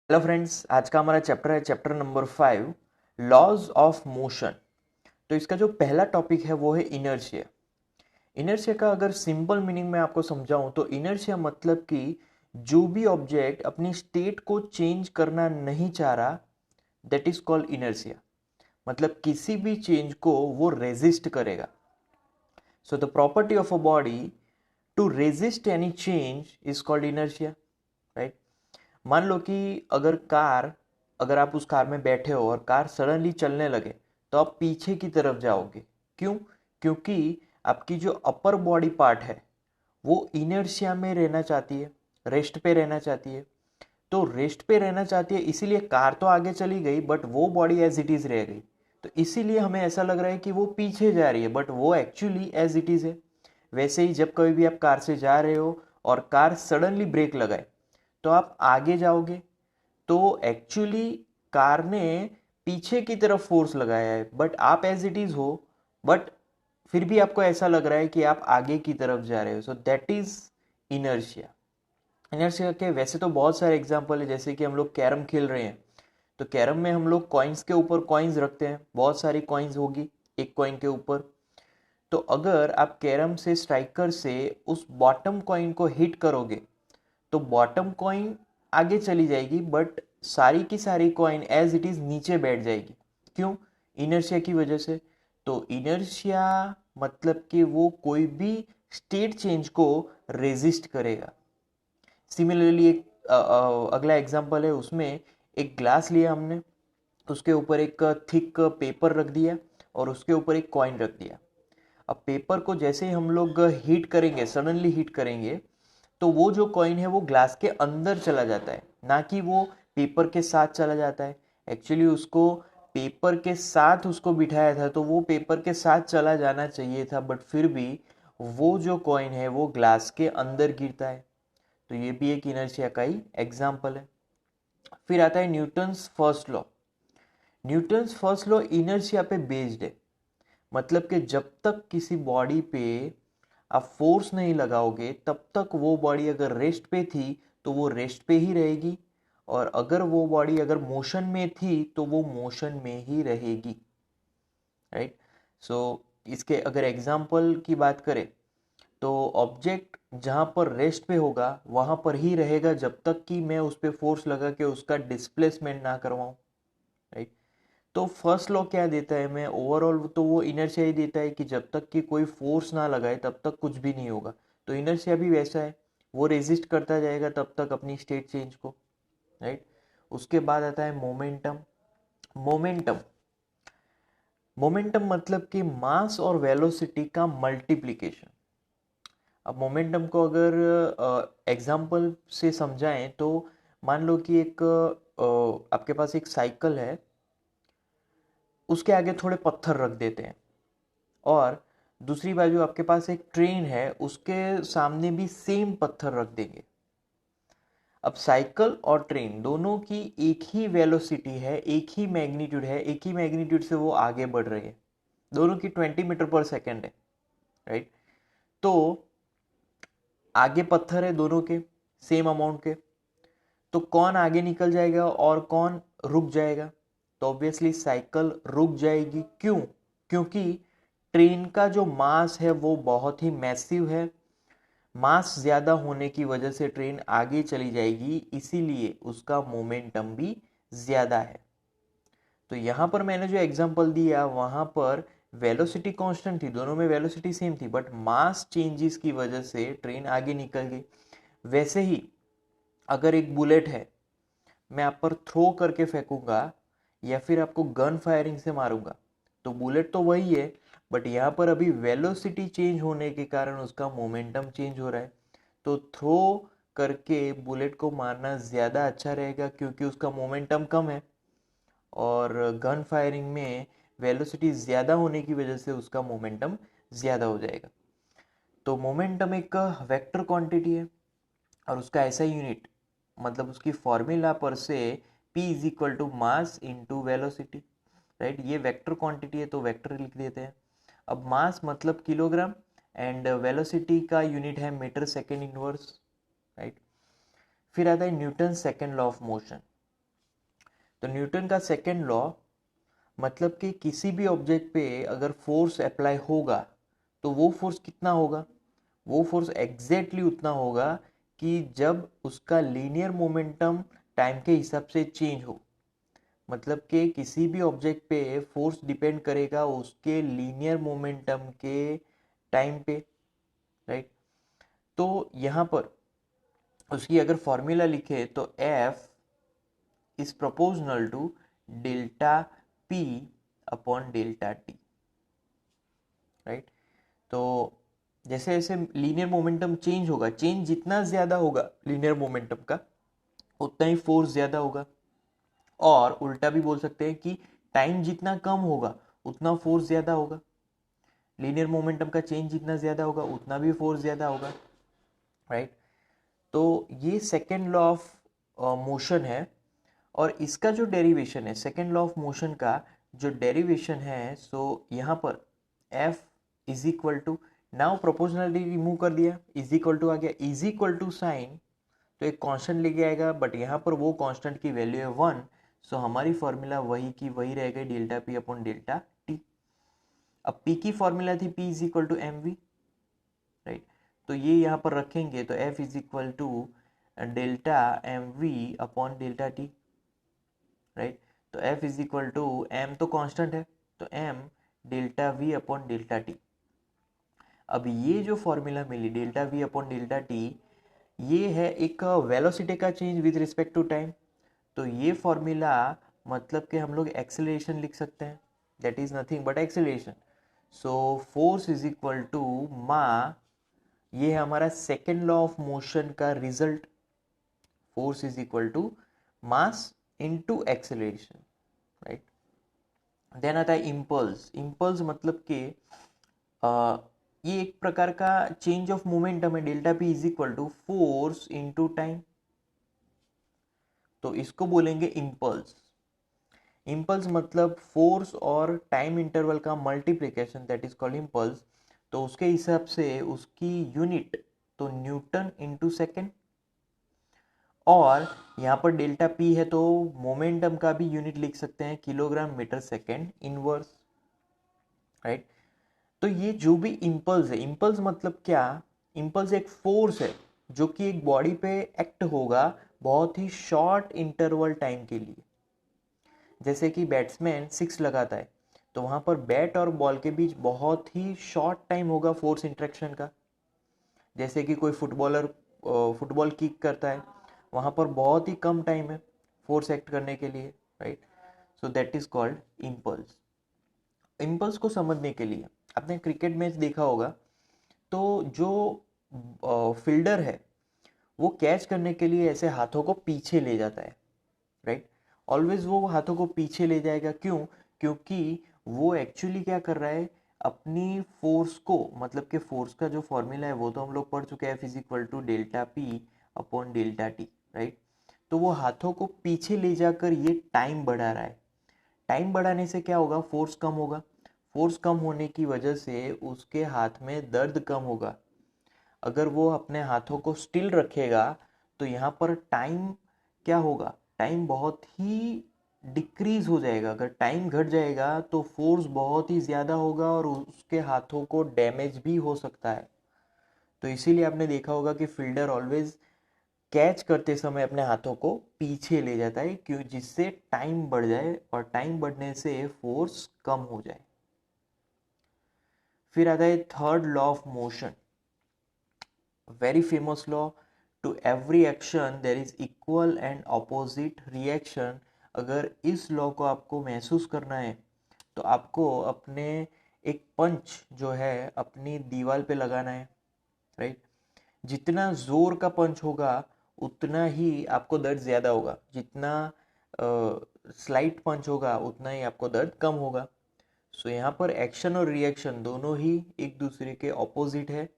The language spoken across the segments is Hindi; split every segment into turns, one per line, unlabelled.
हेलो फ्रेंड्स, आज का हमारा चैप्टर है chapter number 5, laws of motion. तो इसका जो पहला टॉपिक है वो है इनर्शिया। इनर्शिया का अगर सिंपल मीनिंग में आपको समझाऊं तो इनर्शिया मतलब कि जो भी ऑब्जेक्ट अपनी स्टेट को चेंज करना नहीं चाह रहा, दैट इज कॉल्ड इनर्शिया। मतलब किसी भी चेंज को वो रेजिस्ट करेगा। So the property of a body to resist any change is called inertia, right. मान लो कि अगर आप उस कार में बैठे हो और कार सडनली चलने लगे तो आप पीछे की तरफ जाओगे। क्यों? क्योंकि आपकी जो अपर बॉडी पार्ट है वो इनर्शिया में रहना चाहती है, रेस्ट पे रहना चाहती है। तो रेस्ट पे रहना चाहती है, इसीलिए कार तो आगे चली गई बट वो बॉडी एज इट इज रह गई। तो इसीलिए हमें ऐसा लग रहा है कि वो पीछे जा रही है बट वो एक्चुअली एज इट इज है। वैसे ही जब कभी भी आप कार से जा रहे हो और कार सडनली ब्रेक लगाए तो आप आगे जाओगे। तो एक्चुअली कार ने पीछे की तरफ फोर्स लगाया है बट आप एज इट इज हो, बट फिर भी आपको ऐसा लग रहा है कि आप आगे की तरफ जा रहे हो। सो दैट इज इनर्शिया। इनर्शिया के वैसे तो बहुत सारे एग्जांपल है, जैसे कि हम लोग कैरम खेल रहे हैं तो कैरम में हम लोग कॉइन्स के ऊपर कॉइन्स रखते हैं, बहुत सारी कॉइन्स होगी एक कॉइन के ऊपर। तो अगर आप कैरम से स्ट्राइकर से उस बॉटम कॉइन को हिट करोगे तो बॉटम कॉइन आगे चली जाएगी बट सारी की सारी कॉइन एज इट इज नीचे बैठ जाएगी। क्यों? इनर्शिया की वजह से। तो इनर्शिया मतलब कि वो कोई भी स्टेट चेंज को रेजिस्ट करेगा। सिमिलरली एक अगला एग्जांपल है, उसमें एक ग्लास लिया हमने, उसके ऊपर एक थिक पेपर रख दिया और उसके ऊपर एक कॉइन रख दिया। अब पेपर को जैसे ही हम लोग हीट करेंगे, सडनली हीट करेंगे, तो वो जो कॉइन है वो ग्लास के अंदर चला जाता है, ना कि वो पेपर के साथ चला जाता है। एक्चुअली उसको पेपर के साथ उसको बिठाया था तो वो पेपर के साथ चला जाना चाहिए था, बट फिर भी वो जो कॉइन है वो ग्लास के अंदर गिरता है। तो ये भी एक इनर्शिया का ही एग्जाम्पल है। फिर आता है Newton's first law. Newton's first law inertia पे बेस्ड है। मतलब कि जब तक किसी बॉडी पे आप फोर्स नहीं लगाओगे तब तक वो बॉडी अगर रेस्ट पे थी तो वो रेस्ट पे ही रहेगी, और अगर वो बॉडी अगर मोशन में थी तो वो मोशन में ही रहेगी, राइट। सो इसके अगर एग्जाम्पल की बात करें तो ऑब्जेक्ट जहाँ पर रेस्ट पे होगा वहाँ पर ही रहेगा जब तक कि मैं उस पर फोर्स लगा के उसका डिस्प्लेसमेंट ना करवाऊँ, राइट। तो फर्स्ट लॉ क्या देता है, मैं ओवरऑल तो वो इनर्शिया ही देता है कि जब तक कि कोई फोर्स ना लगाए तब तक कुछ भी नहीं होगा। तो इनर्शिया भी वैसा है, वो रेजिस्ट करता जाएगा तब तक अपनी स्टेट चेंज को, राइट। उसके बाद आता है मोमेंटम। मोमेंटम मोमेंटम मतलब कि मास और वेलोसिटी का मल्टीप्लिकेशन। अब मोमेंटम को अगर एग्जाम्पल से समझाएं तो मान लो कि एक आपके पास एक साइकिल है, उसके आगे थोड़े पत्थर रख देते हैं, और दूसरी बाजू आपके पास एक ट्रेन है, उसके सामने भी सेम पत्थर रख देंगे। अब साइकिल और ट्रेन दोनों की एक ही वेलोसिटी है, एक ही मैग्नीट्यूड है, एक ही मैग्नीट्यूड से वो आगे बढ़ रही है। दोनों की 20 मीटर पर सेकेंड है, राइट। तो आगे पत्थर है दोनों के सेम अमाउंट के, तो कौन आगे निकल जाएगा और कौन रुक जाएगा? तो ऑब्वियसली साइकिल रुक जाएगी। क्यों? क्योंकि ट्रेन का जो मास है वो बहुत ही मैसिव है। मास ज्यादा होने की वजह से ट्रेन आगे चली जाएगी, इसीलिए उसका मोमेंटम भी ज्यादा है। तो यहां पर मैंने जो एग्जांपल दिया वहां पर वेलोसिटी कांस्टेंट थी, दोनों में वेलोसिटी सेम थी, बट मास चेंजेस की वजह से ट्रेन आगे निकल गई। वैसे ही अगर एक बुलेट है, मैं आप पर थ्रो करके फेंकूंगा या फिर आपको गन फायरिंग से मारूंगा, तो बुलेट तो वही है, बट यहाँ पर अभी वेलोसिटी चेंज होने के कारण उसका मोमेंटम चेंज हो रहा है। तो थ्रो करके बुलेट को मारना ज़्यादा अच्छा रहेगा क्योंकि उसका मोमेंटम कम है, और गन फायरिंग में वेलोसिटी ज़्यादा होने की वजह से उसका मोमेंटम ज़्यादा हो जाएगा। तो मोमेंटम एक वेक्टर क्वांटिटी है और उसका ऐसा यूनिट, मतलब उसकी फॉर्मूला पर से p is equal to mass into velocity, right. ये वेक्टर क्वांटिटी है तो वेक्टर लिख देते हैं। अब मास मतलब किलोग्राम एंड वेलोसिटी का यूनिट है मीटर सेकेंड इनवर्स, राइट। फिर आता है Newton second law of motion. तो न्यूटन का सेकेंड लॉ मतलब कि किसी भी ऑब्जेक्ट पे अगर फोर्स अप्लाई होगा तो वो फोर्स कितना होगा, वो फोर्स एग्जैक्टली उतना होगा कि जब उसका लीनियर मोमेंटम टाइम के हिसाब से चेंज हो। मतलब कि किसी भी ऑब्जेक्ट पे फोर्स डिपेंड करेगा उसके लीनियर मोमेंटम के टाइम पे, राइट। तो यहाँ पर उसकी अगर फॉर्मूला लिखे तो F is proportional to delta P upon delta T, right. तो जैसे जैसे लीनियर मोमेंटम चेंज होगा, चेंज जितना ज्यादा होगा लीनियर मोमेंटम का उतना ही फोर्स ज्यादा होगा। और उल्टा भी बोल सकते हैं कि टाइम जितना कम होगा उतना फोर्स ज्यादा होगा। लीनियर मोमेंटम का चेंज जितना ज्यादा होगा उतना भी फोर्स ज्यादा होगा, राइट। तो ये सेकेंड लॉ ऑफ मोशन है। और इसका जो डेरिवेशन है, सेकेंड लॉ ऑफ मोशन का जो डेरिवेशन है, सो यहाँ पर F is equal to, now proportionally remove कर दिया, इज इक्वल टू आ गया, इज इक्वल टू साइन तो एक कांस्टेंट लेके आएगा, बट यहाँ पर वो कांस्टेंट की वैल्यू है 1, सो हमारी फॉर्मूला वही की वही रह गई, delta P upon delta T. अब पी की फॉर्मूला थी P is equal to M V, right. तो ये यहाँ पर रखेंगे तो F is equal to delta M V upon delta T, right. तो F is equal to M तो कांस्टेंट है तो M delta V upon delta T. अब ये जो फॉर्मूला मिली delta V upon delta T, ये है एक वेलोसिटी का change with respect to time. तो ये फॉर्मूला मतलब कि हम लोग एक्सेलरेशन लिख सकते हैं, that is nothing but acceleration. So force is equal to m a, ये है हमारा सेकेंड लॉ ऑफ मोशन का result. Force is equal to mass into acceleration, right. Then आता है इम्पल्स। इम्पल्स मतलब कि ये एक प्रकार का चेंज ऑफ मोमेंटम है, delta P is equal to force into time, तो इसको बोलेंगे इम्पल्स। इम्पल्स मतलब फोर्स और टाइम इंटरवल का multiplication, that is called impulse. तो उसके हिसाब से उसकी यूनिट तो न्यूटन इनटू सेकेंड, और यहाँ पर डेल्टा पी है तो मोमेंटम का भी यूनिट लिख सकते हैं, kilogram metre second inverse, right. तो ये जो भी इम्पल्स है, इम्पल्स मतलब क्या, इम्पल्स एक फोर्स है जो कि एक बॉडी पे एक्ट होगा बहुत ही शॉर्ट इंटरवल टाइम के लिए। जैसे कि बैट्समैन सिक्स लगाता है तो वहां पर बैट और बॉल के बीच बहुत ही शॉर्ट टाइम होगा फोर्स इंटरेक्शन का। जैसे कि कोई फुटबॉलर फुटबॉल किक करता है, वहां पर बहुत ही कम टाइम है फोर्स एक्ट करने के लिए, right. So that is called impulse. Impulse को समझने के लिए आपने क्रिकेट मैच देखा होगा, तो जो फील्डर है वो कैच करने के लिए ऐसे हाथों को पीछे ले जाता है, राइट। ऑलवेज वो हाथों को पीछे ले जाएगा, क्यों, क्योंकि वो एक्चुअली क्या कर रहा है, अपनी फोर्स को, मतलब कि फोर्स का जो फॉर्मूला है वो तो हम लोग पढ़ चुके हैं, F is equal to delta P upon delta T, right. तो वो हाथों को पीछे ले जाकर ये टाइम बढ़ा रहा है। टाइम बढ़ाने से क्या होगा, फोर्स कम होगा, फोर्स कम होने की वजह से उसके हाथ में दर्द कम होगा। अगर वो अपने हाथों को स्टिल रखेगा तो यहाँ पर टाइम क्या होगा, टाइम बहुत ही डिक्रीज हो जाएगा। अगर टाइम घट जाएगा तो फोर्स बहुत ही ज़्यादा होगा और उसके हाथों को डैमेज भी हो सकता है। तो इसीलिए आपने देखा होगा कि फील्डर ऑलवेज कैच करते समय अपने हाथों को पीछे ले जाता है, क्यों, जिससे टाइम बढ़ जाए और टाइम बढ़ने से फोर्स कम हो जाए। फिर आता है third law of motion, very famous law, to every action there is equal and opposite reaction। अगर इस लॉ को आपको महसूस करना है तो आपको अपने एक पंच जो है अपनी दीवार पे लगाना है, राइट। जितना जोर का पंच होगा उतना ही आपको दर्द ज्यादा होगा, जितना स्लाइट पंच होगा उतना ही आपको दर्द कम होगा। सो यहाँ पर एक्शन और रिएक्शन दोनों ही एक दूसरे के ऑपोजिट है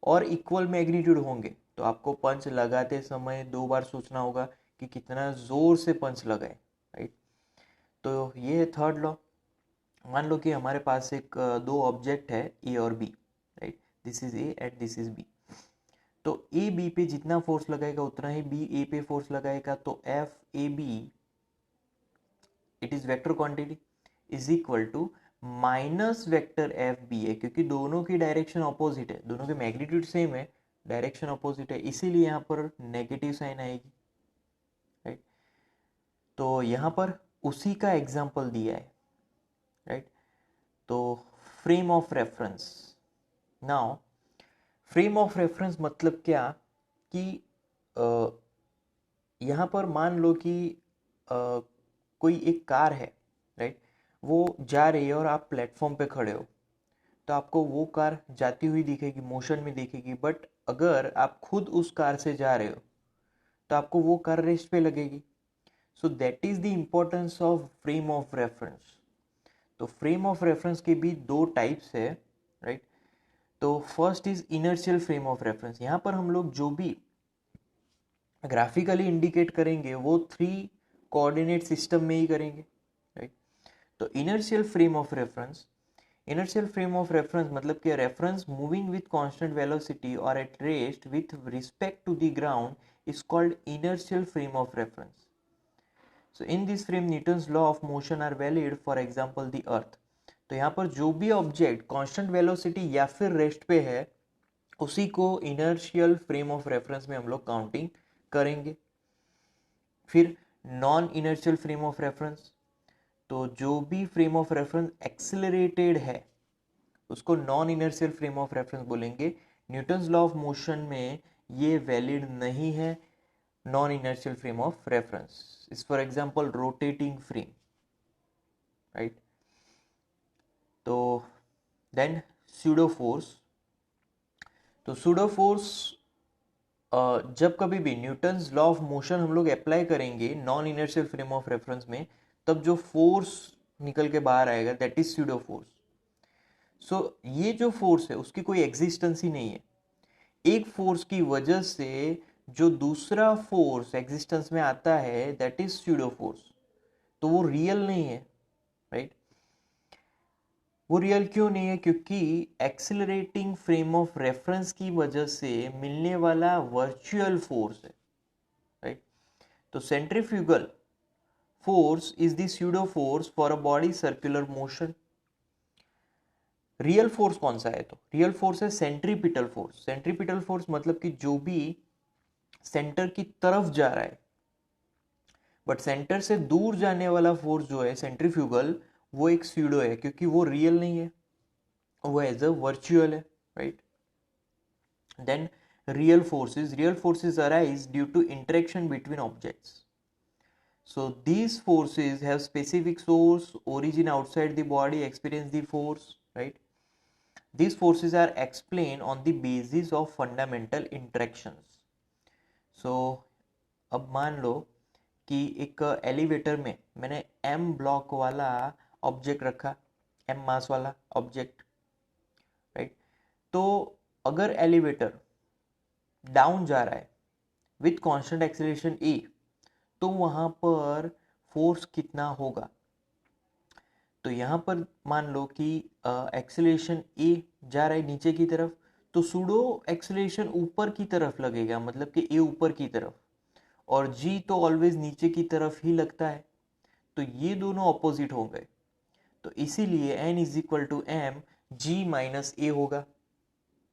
और इक्वल मैग्नीट्यूड होंगे। तो आपको पंच लगाते समय दो बार सोचना होगा कि कितना जोर से पंच लगाए, राइट। तो ये है थर्ड लॉ। मान लो कि हमारे पास एक दो ऑब्जेक्ट है ए और B, right, this is A and this is B. तो ए बी पे जितना फोर्स लगाएगा उतना ही बी ए पे फोर्स लगाएगा, तो F A B it is vector quantity is equal to minus vector F B A, क्योंकि दोनों की डायरेक्शन अपोजिट है, दोनों के मैग्नीट्यूड सेम है, डायरेक्शन अपोजिट है, इसीलिए यहाँ पर नेगेटिव साइन आएगी, राइट। तो यहाँ पर उसी का एग्जाम्पल दिया है, राइट। तो frame of reference, now frame of reference मतलब क्या कि यहाँ पर मान लो कि कोई एक कार है, राइट, वो जा रही है और आप प्लेटफॉर्म पे खड़े हो, तो आपको वो कार जाती हुई दिखेगी, मोशन में दिखेगी, बट अगर आप खुद उस कार से जा रहे हो तो आपको वो कार रेस्ट पे लगेगी। सो that is the importance of frame of reference. तो फ्रेम ऑफ रेफरेंस के भी दो टाइप्स है, राइट। तो first is inertial frame of reference. यहाँ पर हम लोग जो भी ग्राफिकली इंडिकेट करेंगे वो 3 कोऑर्डिनेट सिस्टम में ही करेंगे, राइट। तो inertial frame of reference, inertial frame of reference मतलब कि reference moving with constant velocity और at rest with respect to the ground is called inertial frame of reference. So in this frame Newton's law of motion are valid, for example the earth. तो यहाँ पर जो भी ऑब्जेक्ट कांस्टेंट वेलोसिटी या फिर रेस्ट पे है उसी को इनर्शियल फ्रेम ऑफ रेफरेंस में हम लोग काउंटिंग करेंगे। फिर non inertial frame of reference, तो जो भी फ्रेम ऑफ रेफरेंस एक्सेलरेटेड है उसको non inertial frame of reference बोलेंगे। न्यूटन्स लॉ ऑफ मोशन में ये वैलिड नहीं है, non inertial frame of reference is for example rotating frame, right. तो देन स्यूडो फोर्स, तो स्यूडो फोर्स जब कभी भी न्यूटन्स लॉ ऑफ मोशन हम लोग अप्लाई करेंगे non inertial frame of reference में, तब जो फोर्स निकल के बाहर आएगा दैट इज स्यूडो फोर्स। सो ये जो फोर्स है उसकी कोई एग्जिस्टेंस ही नहीं है। एक फोर्स की वजह से जो दूसरा फोर्स एग्जिस्टेंस में आता है दैट इज स्यूडो फोर्स, तो वो रियल नहीं है, राइट। वो रियल क्यों नहीं है? क्योंकि एक्सिलरेटिंग फ्रेम ऑफ रेफरेंस की वजह से मिलने वाला वर्चुअल फोर्स है, राइट। तो centrifugal force is the pseudo force for a body circular motion. Real force कौन सा है? तो रियल फोर्स है सेंट्रीपिटल फोर्स। सेंट्रीपिटल फोर्स मतलब कि जो भी सेंटर की तरफ जा रहा है, बट सेंटर से दूर जाने वाला फोर्स जो है सेंट्रीफ्यूगल, वो एक स्यूडो है, क्योंकि वो रियल नहीं है, वो एज अ वर्चुअल है, right. Then real forces arise due to interaction between objects. So these forces have specific source, origin outside the body, experience the force, right. These forces are explained on the basis of fundamental interactions. So अब मान लो कि एक एलिवेटर में मैंने m ब्लॉक वाला ऑब्जेक्ट रखा, m मास वाला ऑब्जेक्ट, राइट। तो अगर एलिवेटर डाउन जा रहा है विथ कांस्टेंट एक्सेलरेशन ए, तो वहां पर फोर्स कितना होगा? तो यहाँ पर मान लो कि एक्सेलरेशन ए जा रहा है नीचे की तरफ, तो सूडो एक्सेलरेशन ऊपर की तरफ लगेगा, मतलब कि ए ऊपर की तरफ, और जी तो ऑलवेज नीचे की तरफ ही लगता है, तो ये दोनों अपोजिट हो गए। तो इसीलिए n is equal to M G minus A होगा,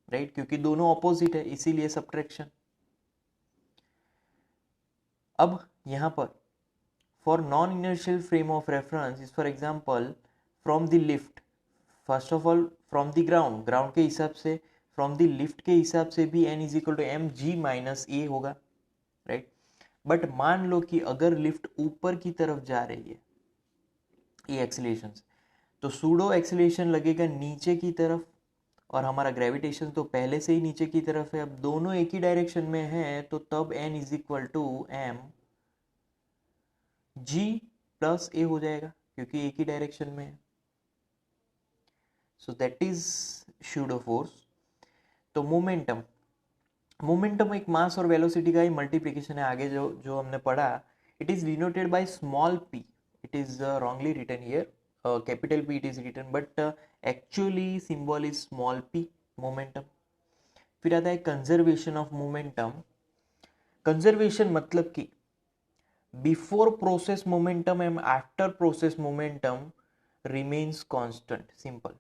राइट, क्योंकि दोनों अपोजिट है, इसीलिए सब्ट्रैक्शन। अब यहाँ पर for non inertial frame of reference is for example from the lift, first of all from the ground, ground के हिसाब से, फ्रॉम द लिफ्ट के हिसाब से भी n is equal to M G minus A होगा, राइट। बट मान लो कि अगर लिफ्ट ऊपर की तरफ जा रही है ये एक्सेलरेशन, तो सूडो एक्सेलरेशन लगेगा नीचे की तरफ, और हमारा ग्रेविटेशन तो पहले से ही नीचे की तरफ है, अब दोनों एक ही डायरेक्शन में है, तो तब n is equal to M G plus A हो जाएगा, क्योंकि एक ही डायरेक्शन में है। So that is pseudo force. तो मोमेंटम, मोमेंटम एक मास और वेलोसिटी का ही मल्टीप्लिकेशन है, आगे जो जो हमने पढ़ा। It is denoted by small p, it is wrongly written here, capital P it is written, but actually symbol is small p, momentum. फिर आता है कंजर्वेशन ऑफ मोमेंटम। कंजर्वेशन मतलब कि before process momentum and after process momentum remains constant. Simple.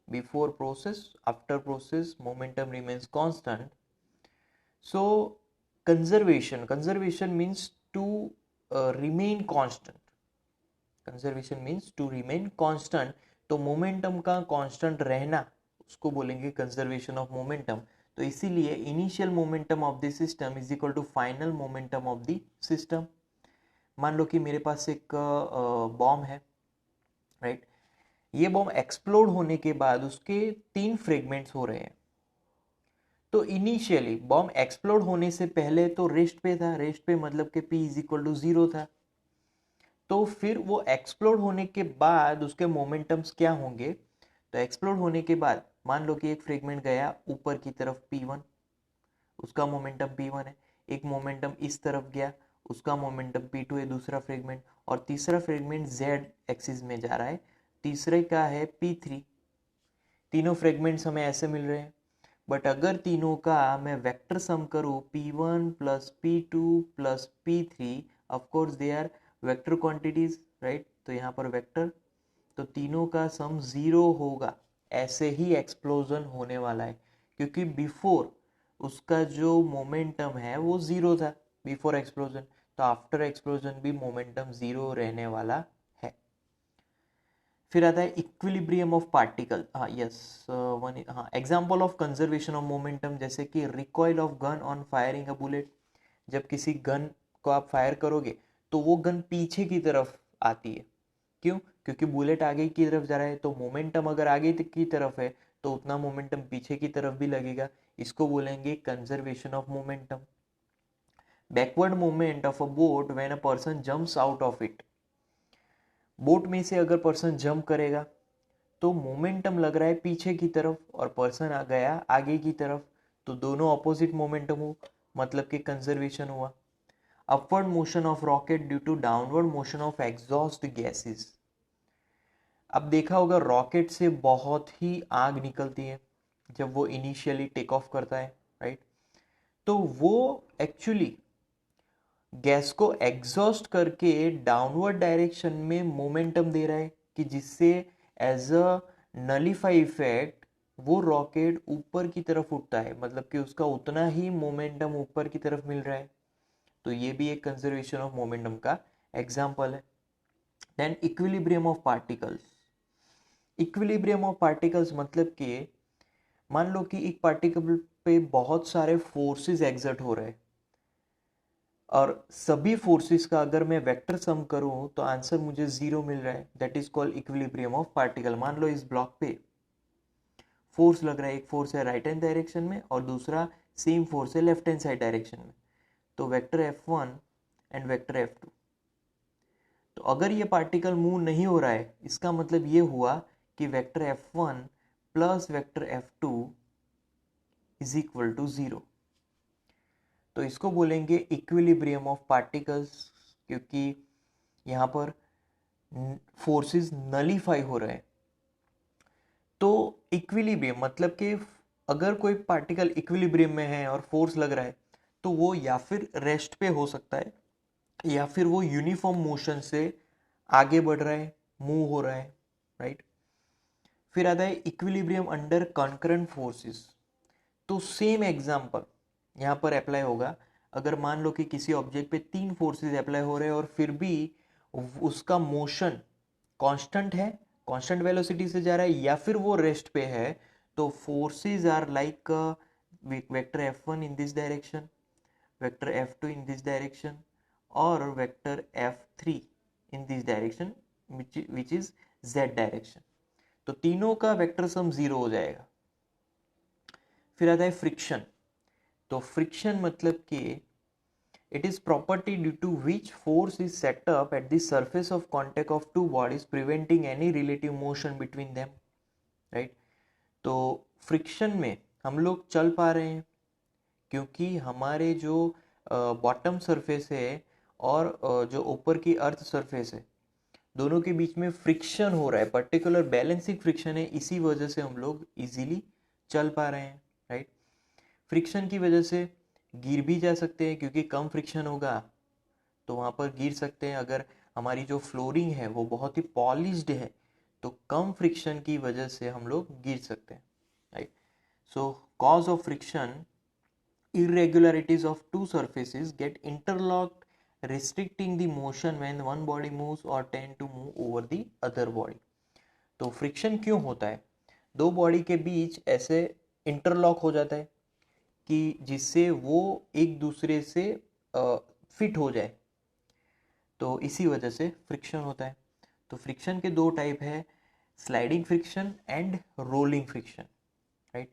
Before process, after process, momentum remains constant. So conservation means to remain constant. Conservation means to remain constant. तो मोमेंटम का कांस्टेंट रहना उसको बोलेंगे कंजर्वेशन ऑफ मोमेंटम. तो इसीलिए initial momentum of the system is equal to final momentum of the system. मान लो कि मेरे पास एक बॉम्ब है, राइट. ये बॉम्ब एक्सप्लोड होने के बाद उसके 3 फ्रेगमेंट्स हो रहे हैं. तो इनिशियली बॉम्ब एक्सप्लोड होने से पहले तो रेस्ट पे था. रेस्ट पे मतलब कि P इज इक्वल टू 0 था. तो फिर वो एक्सप्लोड होने के बाद उसके मोमेंटम्स क्या होंगे. तो एक्सप्लोड होने के बाद मान लो कि एक फ्रेगमेंट गया ऊपर की तरफ P1, उसका मोमेंटम P1 है. एक मोमेंटम इस तरफ गया, उसका मोमेंटम P2 है, दूसरा फ्रेगमेंट. और तीसरा फ्रेगमेंट Z एक्सिस में जा रहा है. तीसरे का है P3. तीनों फ्रेगमेंट्स हमें ऐसे मिल रहे हैं. बट अगर तीनों का मैं वेक्टर सम करूं P1 plus P2 plus P3, of course they are vector quantities, right. तो यहाँ पर वेक्टर, तो तीनों का सम 0 होगा. ऐसे ही एक्सप्लोजन होने वाला है क्योंकि बिफोर उसका जो मोमेंटम है वो 0 था बिफोर एक्सप्लोजन. तो आफ्टर एक्सप्लोजन भी मोमेंटम 0 रहने वाला है. फिर आता है इक्विलिब्रियम ऑफ पार्टिकल. हाँ यस, वन. हाँ, example of conservation of momentum जैसे कि recoil of gun on firing a bullet. जब किसी गन को आप फायर करोगे तो वो गन पीछे की तरफ आती है. क्यों? क्योंकि बुलेट आगे की तरफ जा रहा है. तो मोमेंटम अगर आगे की तरफ है तो उतना मोमेंटम पीछे की तरफ भी लगेगा. इसको बोलेंगे conservation of momentum. Backward movement of a boat when a person jumps out of it. Boat में से अगर पर्सन जंप करेगा तो मोमेंटम लग रहा है पीछे की तरफ और पर्सन आ गया आगे की तरफ. तो दोनों ऑपोजिट मोमेंटम हो, मतलब कि कंजर्वेशन हुआ. Upward motion of rocket due to downward motion of exhaust gases. अब देखा होगा रॉकेट से बहुत ही आग निकलती है जब वो इनिशियली टेक ऑफ करता है, राइट. तो वो एक्चुअली गैस को एग्जॉस्ट करके डाउनवर्ड डायरेक्शन में मोमेंटम दे रहा है कि जिससे एज अ नलीफाई इफेक्ट वो रॉकेट ऊपर की तरफ उठता है, मतलब कि उसका उतना ही मोमेंटम ऊपर की तरफ मिल रहा है. तो ये भी एक कंजर्वेशन ऑफ मोमेंटम का एग्जाम्पल है. Then equilibrium of particles. Equilibrium of particles मतलब कि मान लो कि एक पार्टिकल पे बहुत सारे फोर्सेस एग्जर्ट हो रहे हैं और सभी फोर्सेस का अगर मैं वेक्टर सम करूं तो आंसर मुझे 0 मिल रहा है. That is called equilibrium of particle. मान लो इस ब्लॉक पे फोर्स लग रहा है. एक फोर्स है राइट हैंड डायरेक्शन में और दूसरा सेम फोर्स है लेफ्ट हैंड साइड डायरेक्शन में. तो vector F1 and vector F2. तो अगर ये पार्टिकल मूव नहीं हो रहा है इसका मतलब ये हुआ कि vector F1 plus vector F2 is equal to 0. तो इसको बोलेंगे इक्विलिब्रियम ऑफ पार्टिकल्स क्योंकि यहाँ पर फोर्सेस नलीफाई हो रहे हैं. तो इक्विलिब्रियम मतलब कि अगर कोई पार्टिकल इक्विलिब्रियम में है और फोर्स लग रहा है तो वो या फिर रेस्ट पे हो सकता है या फिर वो यूनिफॉर्म मोशन से आगे बढ़ रहा है, मूव हो रहा है, राइट. फिर आता है इक्विलिब्रियम अंडर कॉन्करेंट फोर्सेस. तो सेम एग्जांपल यहाँ पर अप्लाई होगा. अगर मान लो कि किसी ऑब्जेक्ट पे 3 फोर्सेस अप्लाई हो रहे हैं और फिर भी उसका मोशन कांस्टेंट है, कांस्टेंट वेलोसिटी से जा रहा है या फिर वो रेस्ट पे है, तो forces are like vector F1 in this direction, vector F2 in this direction और vector F3 in this direction which is Z direction. तो तीनों का वेक्टर सम 0 हो जाएगा. फिर आता है फ्रिक्शन. तो फ्रिक्शन मतलब कि it is property due to which force is set up at the surface of contact of two bodies preventing any relative motion between them, right. तो फ्रिक्शन में हम लोग चल पा रहे हैं क्योंकि हमारे जो बॉटम सरफेस है और जो ऊपर की अर्थ सरफेस है दोनों के बीच में फ्रिक्शन हो रहा है. पर्टिकुलर बैलेंसिंग फ्रिक्शन है, इसी वजह से हम लोग इजीली चल पा रहे हैं, राइट. फ्रिक्शन की वजह से गिर भी जा सकते हैं क्योंकि कम फ्रिक्शन होगा तो वहाँ पर गिर सकते हैं। अगर हमारी जो फ्लोरिंग है वो बहुत ही पॉलिश्ड है तो कम फ्रिक्शन की वजह से हम लोग गिर सकते हैं, right. Show cause of friction, irregularities of two surfaces get interlocked, restricting the motion when one body moves or tend to move over the other body। तो फ्रिक्शन क्यों होता है? दो बॉडी के बीच ऐसे इंटरलॉक हो जाता है कि जिससे वो एक दूसरे से फिट हो जाए, तो इसी वजह से फ्रिक्शन होता है। तो फ्रिक्शन के दो टाइप है, sliding friction and rolling friction, right.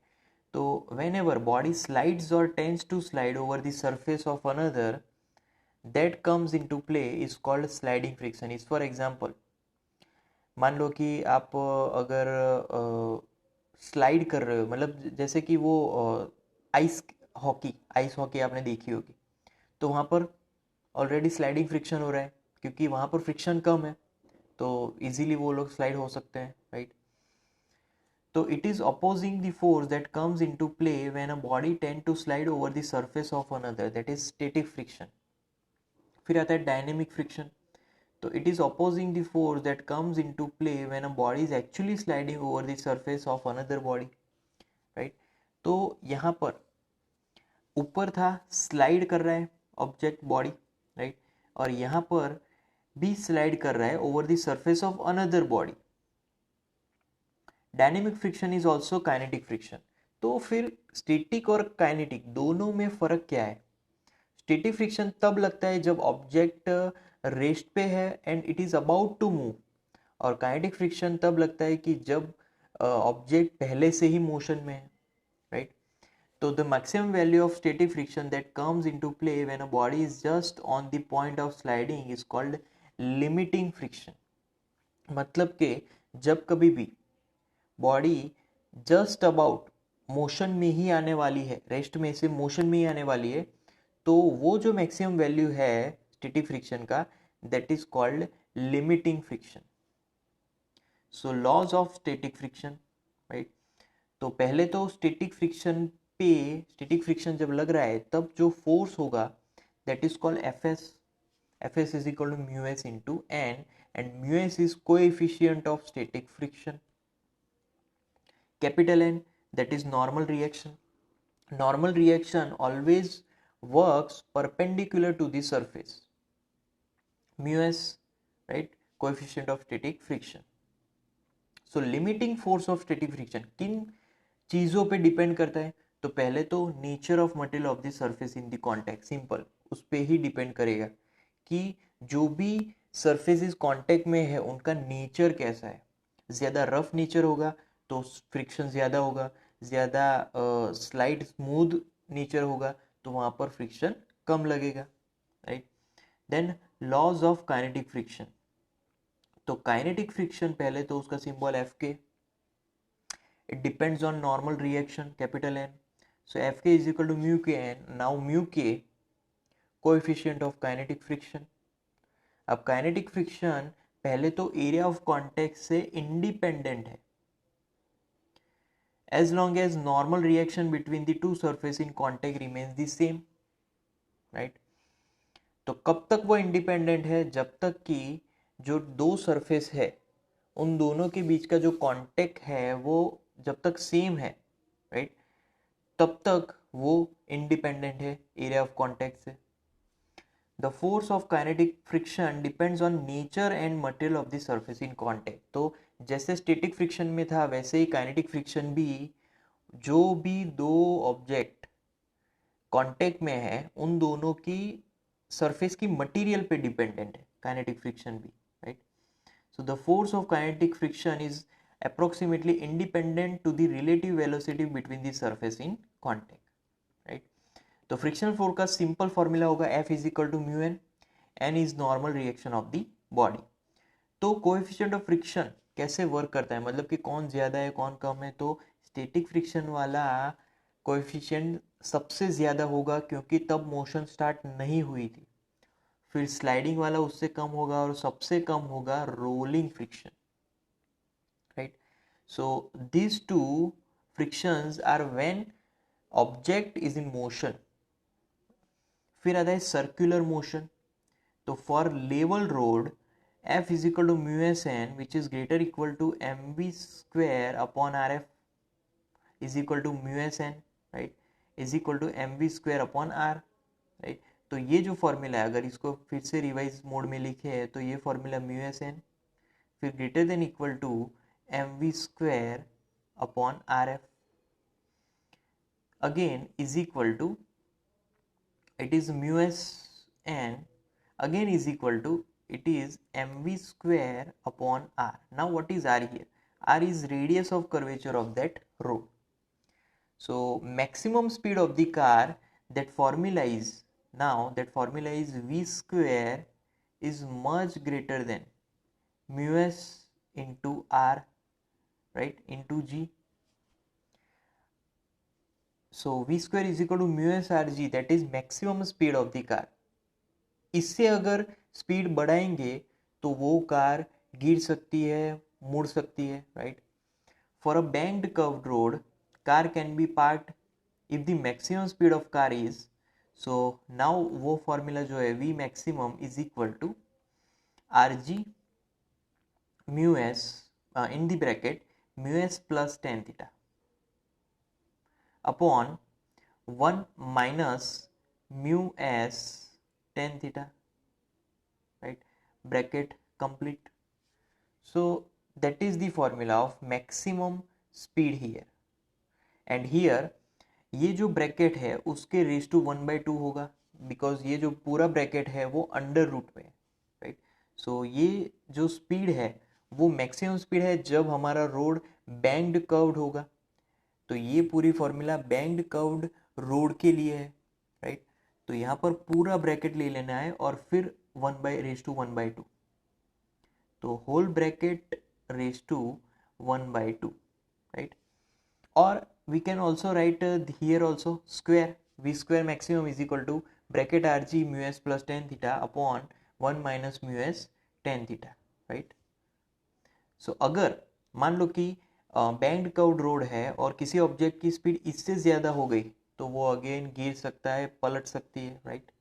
तो whenever body slides or tends to slide over the surface of another, that comes into play is called sliding friction। is for example, मान लो कि आप अगर स्लाइड कर रहे हो, मतलब जैसे कि वो आइस हॉकी आपने देखी होगी, तो वहाँ पर ऑलरेडी स्लाइडिंग फ्रिक्शन हो रहा है क्योंकि वहाँ पर फ्रिक्शन कम है, तो इजीली वो लोग स्लाइड हो सकते हैं, right. So it is opposing the force that comes into play when a body tend to slide over the surface of another, that is static friction। फिर आता है dynamic friction। तो it is opposing the force that comes into play when a body is actually sliding over the surface of another body, right। तो यहाँ पर ऊपर था स्लाइड कर रहा है ऑब्जेक्ट बॉडी, राइट, और यहाँ पर भी स्लाइड कर रहा है over the surface of another body. Dynamic friction is also kinetic friction. तो फिर स्टैटिक और काइनेटिक दोनों में फर्क क्या है? स्टैटिक फ्रिक्शन तब लगता है जब ऑब्जेक्ट रेस्ट पे है and it is about to move, और काइनेटिक फ्रिक्शन तब लगता है कि जब ऑब्जेक्ट पहले से ही मोशन में है, राइट। तो the maximum value of static friction that comes into play when a body is just on the point of sliding is called limiting friction. मतलब कि जब कभी भी बॉडी जस्ट अबाउट मोशन में ही आने वाली है, रेस्ट में से मोशन में ही आने वाली है, तो वो जो मैक्सिमम वैल्यू है स्टैटिक फ्रिक्शन का, that is called limiting friction. So laws of static friction, right. तो पहले तो स्टैटिक फ्रिक्शन पे, स्टैटिक फ्रिक्शन जब लग रहा है तब जो फोर्स होगा that is called F S. F S is equal to mu S into N, and mu S is coefficient of static friction. Capital N, that is normal reaction। Normal reaction always works perpendicular to the surface। Mu s, right, coefficient of static friction। So limiting force of static friction किन चीज़ों पे डिपेंड करता है? तो पहले तो nature of material of the surface in the contact, simple उस पे ही डिपेंड करेगा कि जो भी सरफेसेस कांटेक्ट में है उनका नेचर कैसा है। ज़्यादा रफ नेचर होगा तो फ्रिक्शन ज़्यादा होगा, ज़्यादा स्लाइड स्मूथ नेचर होगा तो वहाँ पर फ्रिक्शन कम लगेगा, right. Then laws of kinetic friction. तो काइनेटिक फ्रिक्शन पहले तो उसका symbol F K, it depends on normal reaction, capital N। So Fk is equal to mu Kn। Now mu K coefficient of kinetic friction। अब काइनेटिक फ्रिक्शन पहले तो एरिया ऑफ कांटेक्ट से इंडिपेंडेंट है, as long as normal reaction between the two surface in contact remains the same, right। तो कब तक वो इंडिपेंडेंट है? जब तक कि जो दो सरफेस है उन दोनों के बीच का जो कांटेक्ट है वो जब तक सेम है, राइट, तब तक वो इंडिपेंडेंट है एरिया ऑफ कांटेक्ट से। The force of kinetic friction depends on nature and material of the surface in contact. तो जैसे स्टैटिक फ्रिक्शन में था वैसे ही काइनेटिक फ्रिक्शन भी, जो भी दो ऑब्जेक्ट कांटेक्ट में है उन दोनों की सरफेस की मटेरियल पे डिपेंडेंट है काइनेटिक फ्रिक्शन भी, right. So the force of kinetic friction is approximately independent to the relative velocity between the surface in contact, right। तो फ्रिक्शनल फोर्स का सिंपल फॉर्मूला होगा F is equal to mu N, N is normal reaction of the body. तो कोएफिशिएंट ऑफ फ्रिक्शन कैसे वर्क करता है, मतलब कि कौन ज़्यादा है कौन कम है? तो स्टैटिक फ्रिक्शन वाला कोएफिशिएंट सबसे ज़्यादा होगा क्योंकि तब मोशन स्टार्ट नहीं हुई थी। फिर स्लाइडिंग वाला उससे कम होगा और सबसे कम होगा rolling friction, right। So these two frictions are when object is in motion। फिर आता है सर्कुलर मोशन। तो for level road F is equal to mu S N which is greater equal to M V square upon R F is equal to mu S N, right, is equal to M V square upon R, right. तो ये जो फॉर्मूला है अगर इसको फिर से रिवाइज मोड में लिखे तो ये फॉर्मूला म्यू एस एन फिर greater than equal to M V square upon R F again is equal to, it is mu s n again is equal to, it is mv square upon r. Now what is r here? R is radius of curvature of that road. So maximum speed of the car, that formula is, now that formula is v square is much greater than mu s into r, right, into g. So v square is equal to mu s r g, that is maximum speed of the car. इससे अगर स्पीड बढ़ाएंगे तो वो कार गिर सकती है, मुड़ सकती है, right. For a banked curved road car can be parked if the maximum speed of car is, so now वो फॉर्मूला जो है v maximum is equal to R G mu S in the bracket mu S plus tan theta upon 1 minus mu s tan theta, right, bracket complete. So that is the formula of maximum speed here, and here ये जो ब्रैकेट है उसके रेज टू 1/2 होगा बिकॉज ये जो पूरा ब्रैकेट है वो अंडर रूट में है, राइट। सो ये जो स्पीड है वो मैक्सिमम स्पीड है जब हमारा रोड बैंक्ड कर्व्ड होगा। तो ये पूरी फॉर्मूला बैंक्ड कर्व्ड रोड के लिए है, राइट। तो यहाँ पर पूरा ब्रैकेट ले लेना है और फिर 1/2, तो whole bracket raise to 1/2, right. और we can also write here also square v square maximum is equal to bracket R G mu S plus tan theta upon 1 minus mu S tan theta, right. सो अगर मान लो कि बैंक्ड कर्व्ड रोड है और किसी ऑब्जेक्ट की स्पीड इससे ज़्यादा हो गई तो वो अगेन गिर सकता है, पलट सकती है, राइट।